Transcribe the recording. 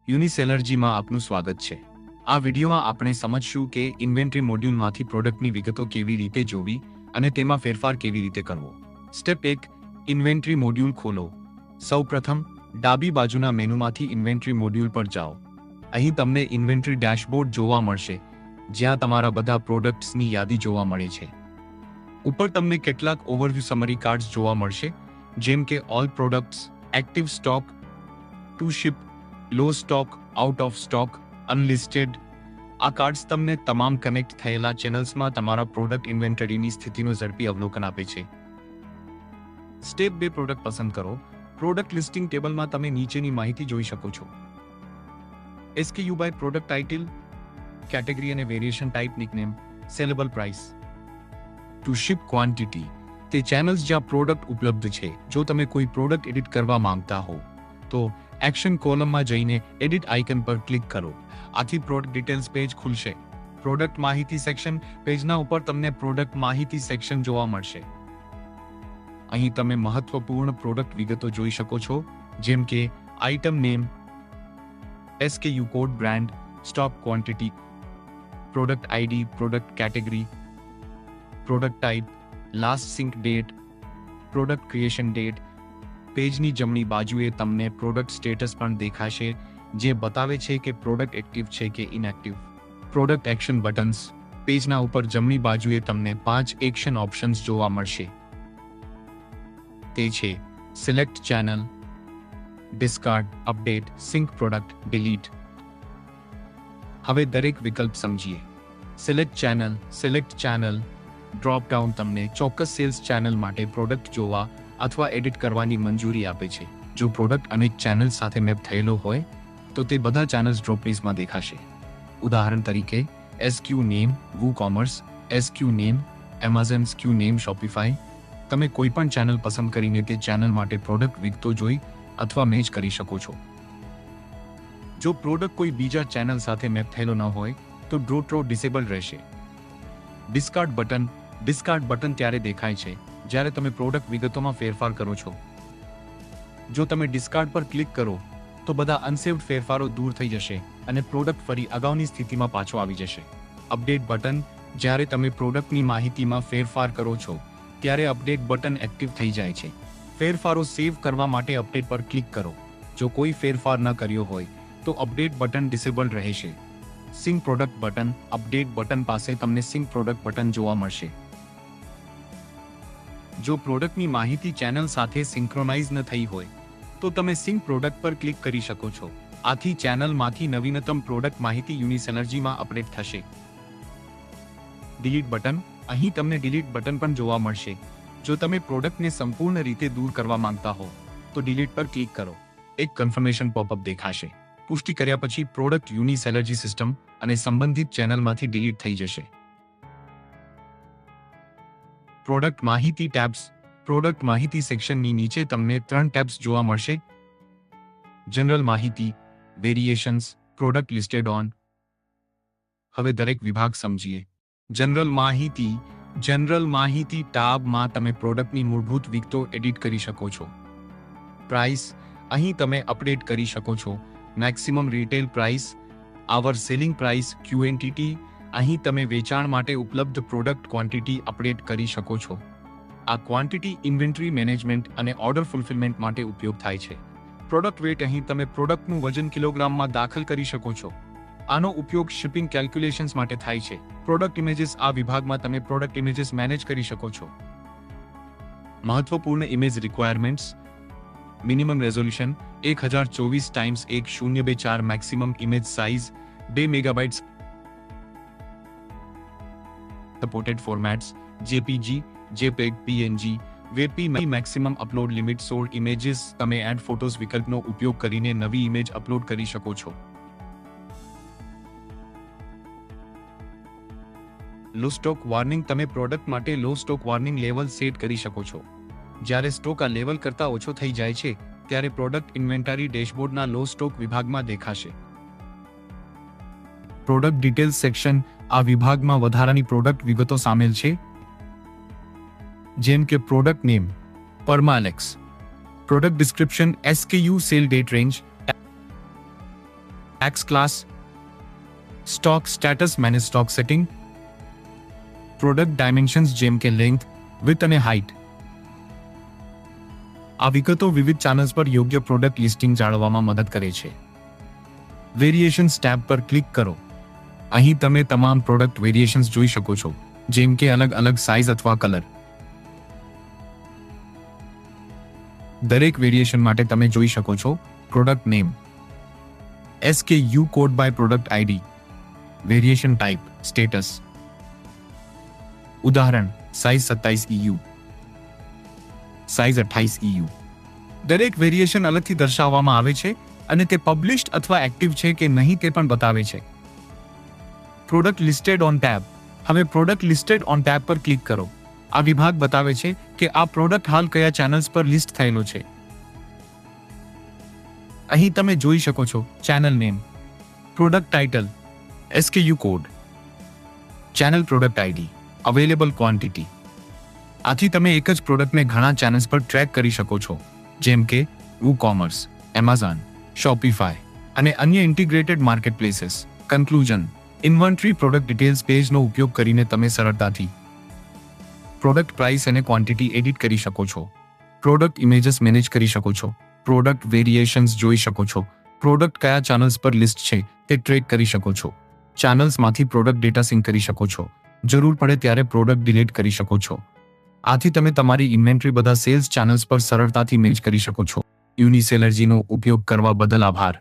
યુનિસેલર્જીમાં આપનું સ્વાગત છે। આ વિડીયોમાં આપણે સમજશું કે ઇન્વેન્ટરી મોડ્યુલમાંથી પ્રોડક્ટની વિગતો કેવી રીતે જોવી અને તેમાં ફેરફાર કેવી રીતે કરવો। સ્ટેપ 1, ઇન્વેન્ટરી મોડ્યુલ ખોલો। સૌપ્રથમ ડાબી બાજુના મેનુમાંથી ઇન્વેન્ટરી મોડ્યુલ પર જાઓ। અહીં તમને ઇન્વેન્ટરી ડેશબોર્ડ જોવા મળશે, જ્યાં તમારા બધા પ્રોડક્ટ્સની યાદી જોવા મળે છે। ઉપર તમને કેટલાક ઓવરવ્યૂ સમરી કાર્ડ્સ જોવા મળશે, જેમ કે all products, active stock, to ship, low stock, out of stock, unlisted. આ કાર્ડ્સ તમને તમામ કનેક્ટ થયેલા ચેનલ્સમાં તમારા પ્રોડક્ટ ઇન્વેન્ટરીની સ્થિતિનું ઝડપી અવલોકન આપે છે। સ્ટેપ 2, પ્રોડક્ટ પસંદ કરો। પ્રોડક્ટ લિસ્ટિંગ ટેબલમાં તમે નીચેની માહિતી જોઈ શકો છો: SKU by product title, category અને variation type, nickname, saleable price, to ship quantity, તે ચેનલ્સ જ્યાં પ્રોડક્ટ ઉપલબ્ધ છે। જો તમે કોઈ પ્રોડક્ટ એડિટ કરવા માંગતા હો તો એક્શન કોલમમાં જઈને એડિટ આઇકન પર ક્લિક કરો। આથી પ્રોડક્ટ ડિટેલ્સ પેજ ખુલશે। પ્રોડક્ટ માહિતી સેક્શન પેજના ઉપર તમને પ્રોડક્ટ માહિતી સેક્શન જોવા મળશે। અહીં તમે મહત્વપૂર્ણ પ્રોડક્ટ વિગતો જોઈ શકો છો, જેમ કે item name, SKU code, brand, stock quantity, product ID, product category, product type, last sync date, product creation date. પેજની જમણી બાજુએ તમને પ્રોડક્ટ સ્ટેટસ પણ દેખાશે, જે બતાવે છે કે પ્રોડક્ટ એક્ટિવ છે કે ઇનએક્ટિવ। પ્રોડક્ટ એક્શન બટન્સ પેજના ઉપર જમણી બાજુએ તમને 5 એક્શન ઓપ્શન્સ જોવા મળશે। તે છે select channel, discard, update, sync product, delete. હવે દરેક વિકલ્પ સમજીએ। સિલેક્ટ ચેનલ ડ્રોપ ડાઉન તમને ચોક્કસ સેલ્સ ચેનલ માટે પ્રોડક્ટ જોવા અથવા એડિટ કરવાની મંજૂરી આપે છે। જો પ્રોડક્ટ અનેક ચેનલ સાથે મેપ થયેલો હોય તો તે બધા ચેનલ્સ ડ્રોપ લિસ્ટમાં દેખાશે। ઉદાહરણ તરીકે SKU name WooCommerce, SKU name Amazon, SKU name Shopify। તમે કોઈ પણ ચેનલ પસંદ કરીને તે ચેનલ માટે પ્રોડક્ટ વિગતો જોઈ અથવા મેચ કરી શકો છો। જો પ્રોડક્ટ કોઈ બીજા ચેનલ સાથે મેપ થયેલો ન હોય તો ડ્રો ડિસેબલ રહેશે। ડિસ્કાર્ડ બટન ત્યારે દેખાય છે જ્યારે તમે પ્રોડક્ટ વિગતોમાં ફેરફાર કરો છો। જો તમે ડિસ્કાર્ડ પર ક્લિક કરો તો બધા અનસેવ્ડ ફેરફારો દૂર થઈ જશે અને પ્રોડક્ટ ફરી અગાઉની સ્થિતિમાં પાછો આવી જશે। અપડેટ બટન જ્યારે તમે પ્રોડક્ટની માહિતીમાં ફેરફાર કરો છો ત્યારે અપડેટ બટન એક્ટિવ થઈ જાય છે। ફેરફારો સેવ કરવા માટે અપડેટ પર ક્લિક કરો। જો કોઈ ફેરફાર ન કર્યો હોય તો અપડેટ બટન ડિસેબલ રહેશે। Sync product button update button પાસે તમને સિંક પ્રોડક્ટ બટન જોવા મળશે। જો પ્રોડક્ટની માહિતી ચેનલ સાથે સિંક્રોનાઇઝ ન થઈ હોય તો તમે સિંક પ્રોડક્ટ પર ક્લિક કરી શકો છો। આથી ચેનલમાંથી નવીનતમ પ્રોડક્ટ માહિતી યુનિસેલર્જીમાં અપડેટ થશે। ડિલીટ બટન અહીં તમને ડિલીટ બટન પણ જોવા મળશે। જો તમે પ્રોડક્ટને સંપૂર્ણ રીતે દૂર કરવા માંગતા હો તો ડિલીટ પર ક્લિક કરો। એક કન્ફર્મેશન પોપઅપ દેખાશે। પુષ્ટિ કર્યા પછી પ્રોડક્ટ યુનિસેલર્જી સિસ્ટમ અને સંબંધિત ચેનલમાંથી ડિલીટ થઈ જશે। પ્રોડક્ટ માહિતી ટેબ્સ પ્રોડક્ટ માહિતી સેક્શનની નીચે તમને 3 ટેબ્સ જોવા મળશે: જનરલ માહિતી, વેરિએશન્સ, પ્રોડક્ટ લિસ્ટેડ ઓન। હવે દરેક વિભાગ સમજીએ। જનરલ માહિતી ટેબમાં તમે પ્રોડક્ટની મૂળભૂત વિગતો એડિટ કરી શકો છો। પ્રાઇસ અહીં તમે અપડેટ કરી શકો છો। Maximum retail price, our selling price, QNTT અહીં તમે વેચાણ માટે ઉપલબ્ધ પ્રોડક્ટ ક્વોન્ટિટી અપડેટ કરી શકો છો। આ ક્વોન્ટિટી ઇન્વેન્ટરી મેનેજમેન્ટ અને ઓર્ડર ફુલફિલમેન્ટ માટે ઉપયોગ થાય છે। પ્રોડક્ટ વેટ અહીં તમે પ્રોડક્ટનું વજન કિલોગ્રામમાં દાખલ કરી શકો છો। આનો ઉપયોગ શિપિંગ કેલ્ક્યુલેશન્સ માટે થાય છે। પ્રોડક્ટ ઇમેજીસ આ વિભાગમાં તમે પ્રોડક્ટ ઇમેજીસ મેનેજ કરી શકો છો। મહત્વપૂર્ણ image requirements: minimum resolution 1024x1024, maximum image size 2 megabytes. Supported formats JPG, JPEG, PNG, WebP। Maximum upload limit 16 images. તમે એડ ફોટોઝ વિકલ્પનો ઉપયોગ કરીને નવી ઇમેજ અપલોડ કરી શકો છો। લો સ્ટોક વોર્નિંગ તમે પ્રોડક્ટ માટે લો સ્ટોક વોર્નિંગ લેવલ સેટ કરી શકો છો। જ્યારે સ્ટોક આ લેવલ કરતાં ઓછો થઈ જાય છે ત્યારે પ્રોડક્ટ ઇન્વેન્ટરી ડેશબોર્ડના લો સ્ટોક વિભાગમાં દેખાશે। પ્રોડક્ટ ડિટેલ્સ સેક્શન આ વિભાગમાં વધારાની પ્રોડક્ટ વિગતો સામેલ છે, જેમ કે product name, permalinks, product description, SKU, sale date range, tax class, stock status, manage stock setting, product dimensions જેમ કે લેન્થ, વિડ્થ અને હાઇટ. આ વિગતો વિવિધ ચેનલ્સ પર યોગ્ય પ્રોડક્ટ લિસ્ટિંગ જાળવવામાં મદદ કરે છે. વેરિએશન્સ ટેબ પર ક્લિક કરો. અહીં તમે તમામ પ્રોડક્ટ વેરિએશન્સ જોઈ શકો છો, જેમ કે અલગ અલગ સાઇઝ અથવા કલર. દરેક વેરિએશન માટે તમે જોઈ શકો છો product name, SKU code by product ID, variation type, status. ઉદાહરણ, સાઇઝ 27 EU, સાઇઝ 28 EU. દરેક વેરિએશન અલગથી દર્શાવવામાં આવે છે અને તે પબ્લિશ્ડ અથવા એક્ટિવ છે કે નહીં તે પણ બતાવે છે. Product listed on tab. હવે પ્રોડક્ટ લિસ્ટેડ ઓન ટેબ પર ક્લિક કરો. આ વિભાગ બતાવે છે કે આ પ્રોડક્ટ હાલ કયા ચેનલ્સ પર લિસ્ટ થયેલો છે. અહીં તમે જોઈ શકો છો channel name, product title, SKU code, channel product ID, available quantity. આથી તમે એક જ પ્રોડક્ટને ઘણા ચેનલ્સ પર ટ્રેક કરી શકો છો, જેમ કે WooCommerce, Amazon, Shopify અને અન્ય integrated marketplaces. Conclusion: inventory product details પેજનો ઉપયોગ કરીને તમે સરળતાથી પ્રોડક્ટ પ્રાઇસ અને ક્વોન્ટિટી એડિટ કરી શકો છો, પ્રોડક્ટ ઇમેજીસ મેનેજ કરી શકો છો, પ્રોડક્ટ વેરિએશન્સ જોઈ શકો છો, પ્રોડક્ટ કયા ચેનલ્સ પર લિસ્ટ છે તે ટ્રેક કરી શકો છો, ચેનલ્સમાંથી પ્રોડક્ટ ડેટા સિંક કરી શકો છો, જરૂર પડે ત્યારે પ્રોડક્ટ ડિલીટ કરી શકો છો. આથી તમે તમારી ઇન્વેન્ટરી બધા સેલ્સ ચેનલ્સ પર સરળતાથી મેનેજ કરી શકો છો. યુનિસેલર્જીનો ઉપયોગ કરવા બદલ આભાર.